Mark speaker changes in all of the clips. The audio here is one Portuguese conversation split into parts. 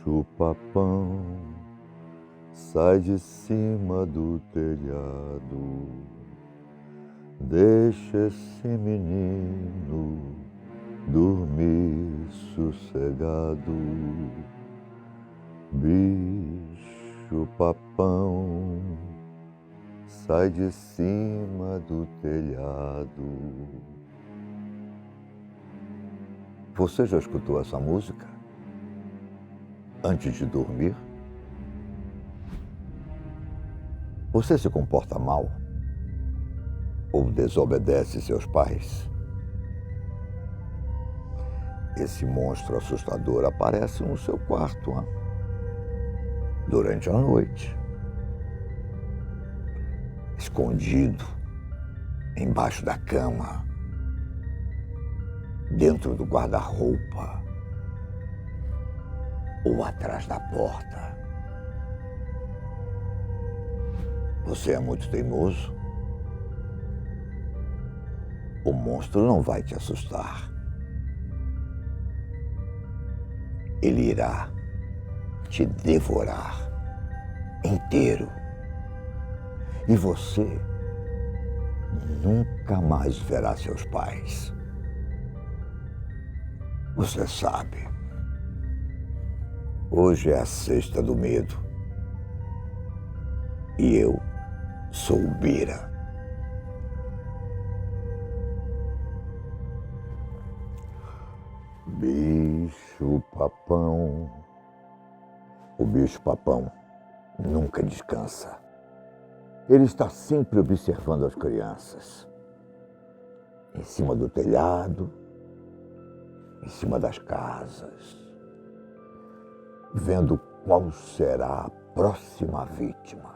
Speaker 1: Bicho-papão, sai de cima do telhado, deixa esse menino dormir sossegado. Bicho-papão, sai de cima do telhado. Você já escutou essa música antes de dormir? Você se comporta mal? Ou desobedece seus pais? Esse monstro assustador aparece no seu quarto, hein? Durante a noite. Escondido, embaixo da cama, dentro do guarda-roupa ou atrás da porta. Você é muito teimoso? O monstro não vai te assustar. Ele irá te devorar inteiro. E você nunca mais verá seus pais. Você sabe, hoje é a sexta do medo. E eu sou o Bira. Bicho-papão. O bicho-papão nunca descansa. Ele está sempre observando as crianças. Em cima do telhado, em cima das casas, vendo qual será a próxima vítima.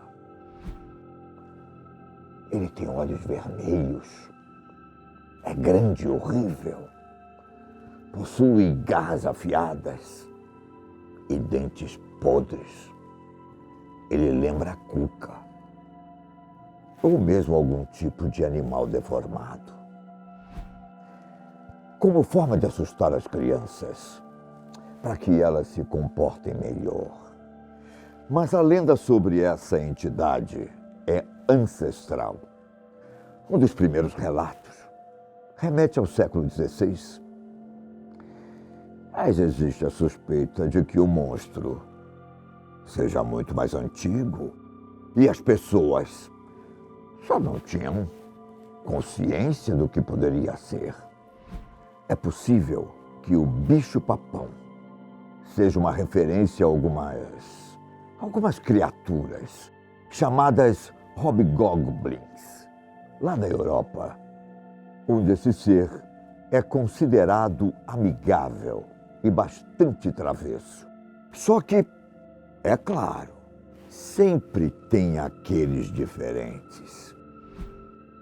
Speaker 1: Ele tem olhos vermelhos, é grande e horrível, possui garras afiadas e dentes podres. Ele lembra a cuca, ou mesmo algum tipo de animal deformado. Como forma de assustar as crianças, para que elas se comportem melhor. Mas a lenda sobre essa entidade é ancestral. Um dos primeiros relatos remete ao século XVI. Mas existe a suspeita de que o monstro seja muito mais antigo e as pessoas só não tinham consciência do que poderia ser. É possível que o bicho-papão seja uma referência a algumas criaturas chamadas hobgoblins, lá na Europa, onde esse ser é considerado amigável e bastante travesso. Só que, é claro, sempre tem aqueles diferentes.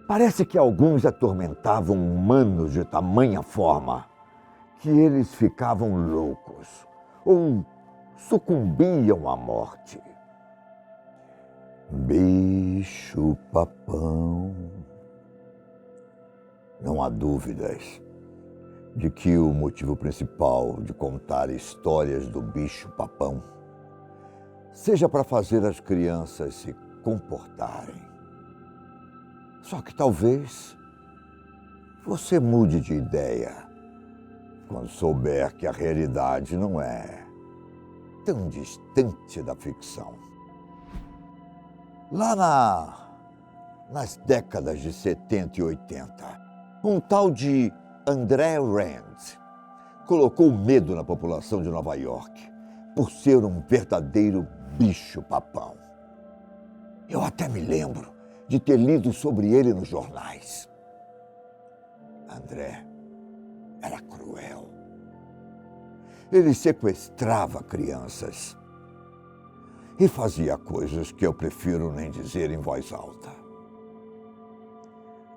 Speaker 1: Parece que alguns atormentavam humanos de tamanha forma que eles ficavam loucos ou sucumbiam à morte. Bicho-papão. Não há dúvidas de que o motivo principal de contar histórias do bicho-papão seja para fazer as crianças se comportarem. Só que talvez você mude de ideia quando souber que a realidade não é tão distante da ficção. Lá nas décadas de 70 e 80, um tal de André Rand colocou medo na população de Nova York por ser um verdadeiro bicho-papão. Eu até me lembro de ter lido sobre ele nos jornais. André era cruel. Ele sequestrava crianças e fazia coisas que eu prefiro nem dizer em voz alta.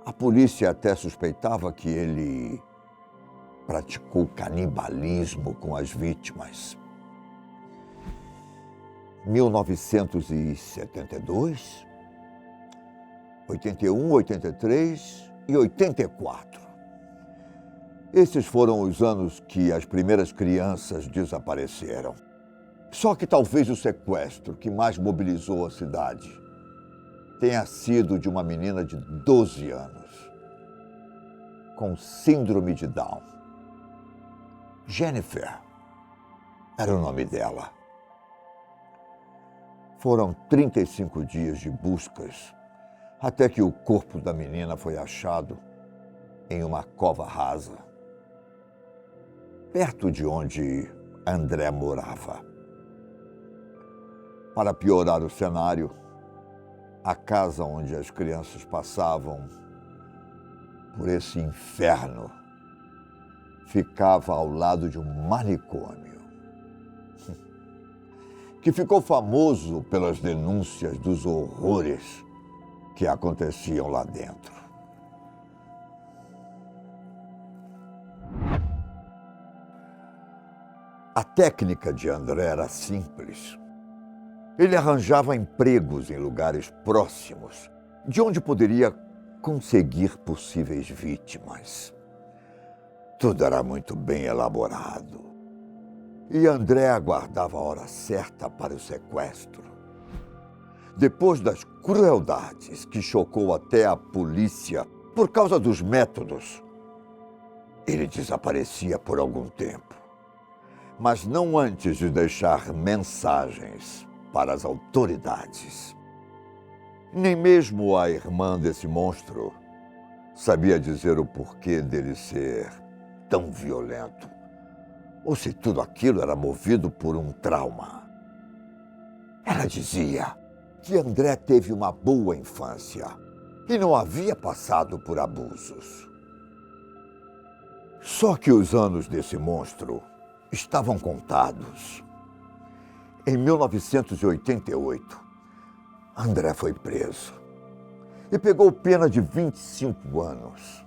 Speaker 1: A polícia até suspeitava que ele praticou canibalismo com as vítimas. 1972, 81, 83 e 84. Esses foram os anos que as primeiras crianças desapareceram. Só que talvez o sequestro que mais mobilizou a cidade tenha sido de uma menina de 12 anos, com síndrome de Down. Jennifer era o nome dela. Foram 35 dias de buscas até que o corpo da menina foi achado em uma cova rasa, perto de onde André morava. Para piorar o cenário, a casa onde as crianças passavam por esse inferno ficava ao lado de um manicômio, que ficou famoso pelas denúncias dos horrores que aconteciam lá dentro. A técnica de André era simples. Ele arranjava empregos em lugares próximos, de onde poderia conseguir possíveis vítimas. Tudo era muito bem elaborado. E André aguardava a hora certa para o sequestro. Depois das crueldades que chocou até a polícia por causa dos métodos, ele desaparecia por algum tempo, mas não antes de deixar mensagens para as autoridades. Nem mesmo a irmã desse monstro sabia dizer o porquê dele ser tão violento, ou se tudo aquilo era movido por um trauma. Ela dizia que André teve uma boa infância e não havia passado por abusos. Só que os anos desse monstro estavam contados. Em 1988, André foi preso e pegou pena de 25 anos,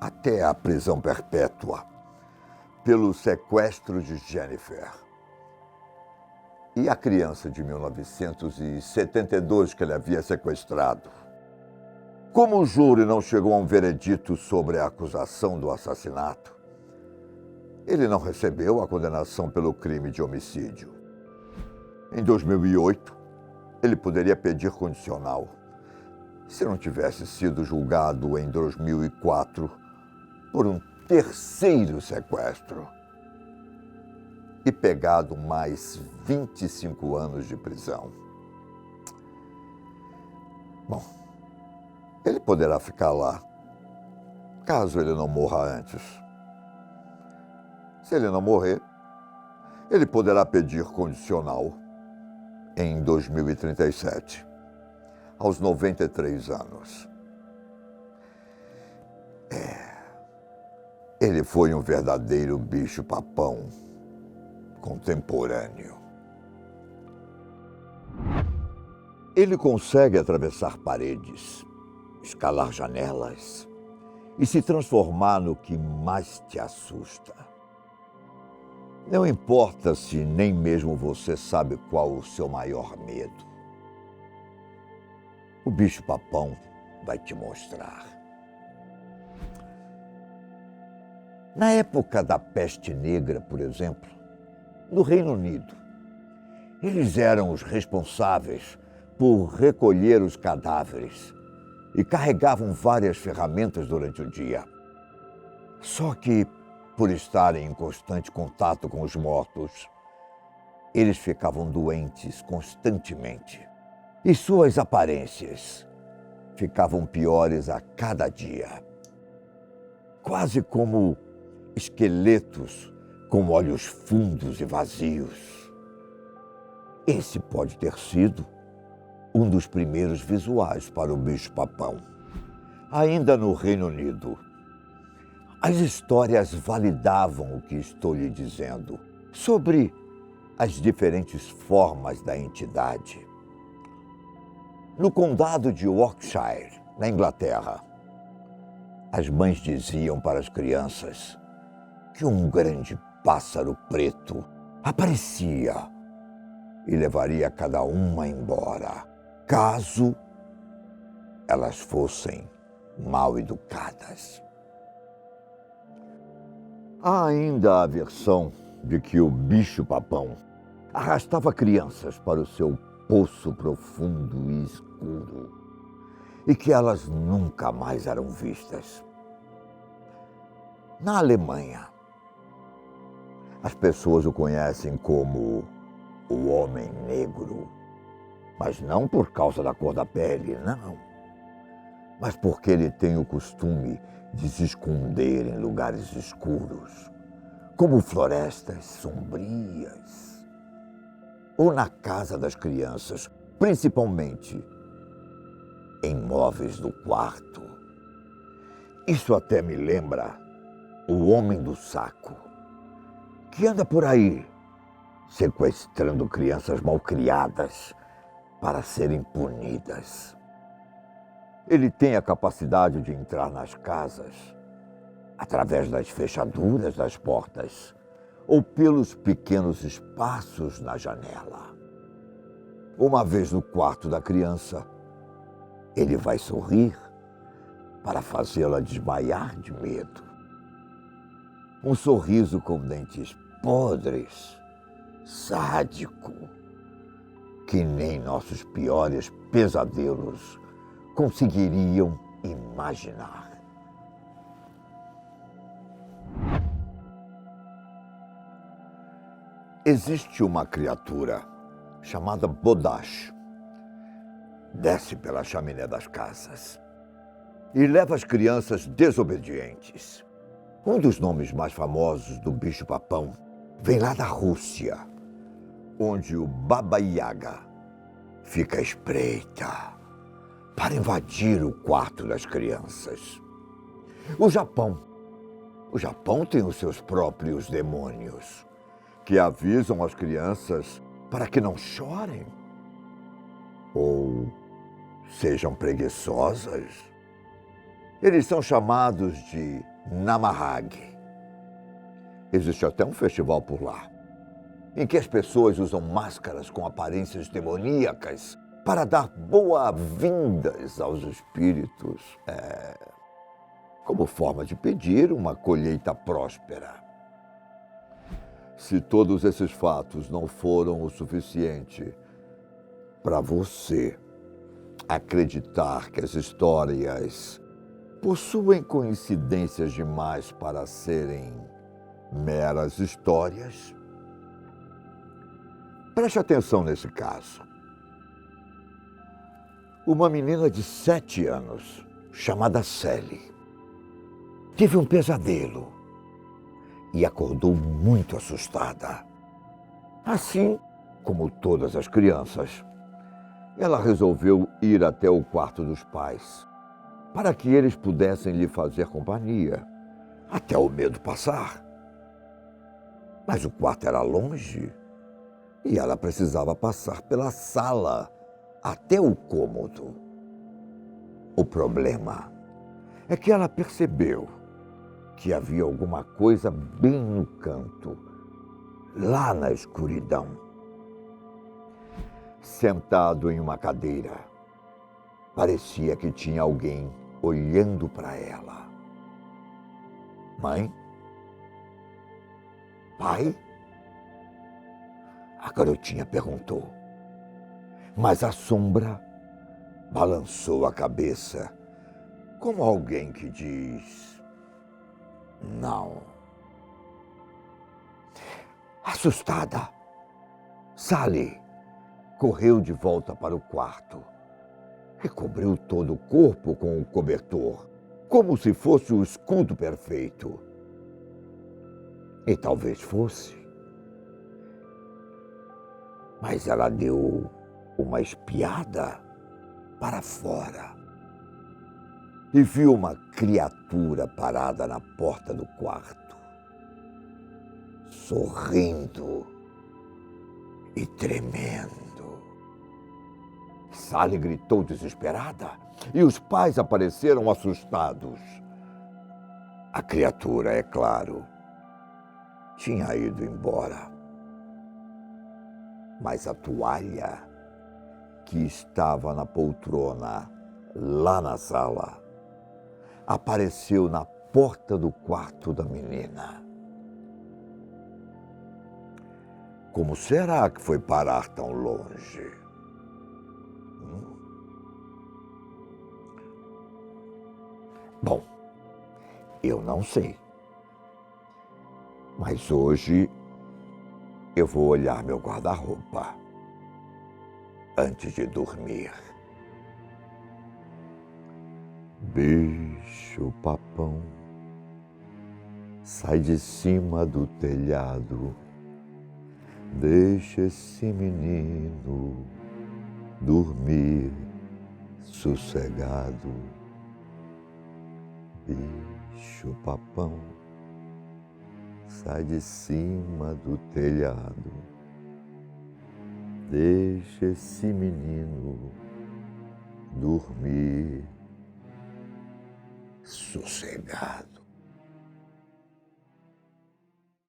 Speaker 1: até a prisão perpétua, pelo sequestro de Jennifer e a criança de 1972 que ele havia sequestrado. Como o júri não chegou a um veredito sobre a acusação do assassinato, ele não recebeu a condenação pelo crime de homicídio. Em 2008, ele poderia pedir condicional, se não tivesse sido julgado em 2004 por um terceiro sequestro e pegado mais 25 anos de prisão. Bom, ele poderá ficar lá, caso ele não morra antes. Se ele não morrer, ele poderá pedir condicional em 2037, aos 93 anos. Ele foi um verdadeiro bicho-papão contemporâneo. Ele consegue atravessar paredes, escalar janelas e se transformar no que mais te assusta. Não importa se nem mesmo você sabe qual o seu maior medo. O bicho-papão vai te mostrar. Na época da peste negra, por exemplo, no Reino Unido, eles eram os responsáveis por recolher os cadáveres e carregavam várias ferramentas durante o dia. Só que, por estarem em constante contato com os mortos, eles ficavam doentes constantemente e suas aparências ficavam piores a cada dia. Quase como esqueletos com olhos fundos e vazios. Esse pode ter sido um dos primeiros visuais para o bicho-papão. Ainda no Reino Unido, as histórias validavam o que estou lhe dizendo sobre as diferentes formas da entidade. No condado de Yorkshire, na Inglaterra, as mães diziam para as crianças que um grande pássaro preto aparecia e levaria cada uma embora, caso elas fossem mal educadas. Há ainda a versão de que o bicho-papão arrastava crianças para o seu poço profundo e escuro e que elas nunca mais eram vistas. Na Alemanha, as pessoas o conhecem como o Homem Negro, mas não por causa da cor da pele, não, mas porque ele tem o costume de se esconder em lugares escuros, como florestas sombrias, ou na casa das crianças, principalmente em móveis do quarto. Isso até me lembra o Homem do Saco, que anda por aí sequestrando crianças malcriadas para serem punidas. Ele tem a capacidade de entrar nas casas através das fechaduras das portas ou pelos pequenos espaços na janela. Uma vez no quarto da criança, ele vai sorrir para fazê-la desmaiar de medo. Um sorriso com dentes podres, sádico, que nem nossos piores pesadelos conseguiriam imaginar. Existe uma criatura chamada Bodash. Desce pela chaminé das casas e leva as crianças desobedientes. Um dos nomes mais famosos do bicho-papão vem lá da Rússia, onde o Baba Yaga fica à espreita para invadir o quarto das crianças. O Japão tem os seus próprios demônios, que avisam as crianças para que não chorem ou sejam preguiçosas. Eles são chamados de Namahag. Existe até um festival por lá, em que as pessoas usam máscaras com aparências demoníacas para dar boas-vindas aos espíritos, como forma de pedir uma colheita próspera. Se todos esses fatos não foram o suficiente para você acreditar que as histórias possuem coincidências demais para serem meras histórias, preste atenção nesse caso. Uma menina de 7 anos, chamada Sally, teve um pesadelo e acordou muito assustada. Assim como todas as crianças, ela resolveu ir até o quarto dos pais para que eles pudessem lhe fazer companhia, até o medo passar. Mas o quarto era longe e ela precisava passar pela sala até o cômodo. O problema é que ela percebeu que havia alguma coisa bem no canto, lá na escuridão. Sentado em uma cadeira, parecia que tinha alguém olhando para ela. Mãe? Pai? A garotinha perguntou. Mas a sombra balançou a cabeça, como alguém que diz: não. Assustada, Sally correu de volta para o quarto e cobriu todo o corpo com o cobertor, como se fosse o escudo perfeito. E talvez fosse. Mas ela deu uma espiada para fora e viu uma criatura parada na porta do quarto, sorrindo e tremendo. Sally gritou desesperada e os pais apareceram assustados. A criatura, é claro, tinha ido embora. Mas a toalha que estava na poltrona lá na sala apareceu na porta do quarto da menina. Como será que foi parar tão longe? Bom, eu não sei. Mas hoje eu vou olhar meu guarda-roupa antes de dormir. Bicho-papão, sai de cima do telhado, deixa esse menino dormir sossegado. Bicho-papão, sai de cima do telhado, deixa esse menino dormir sossegado.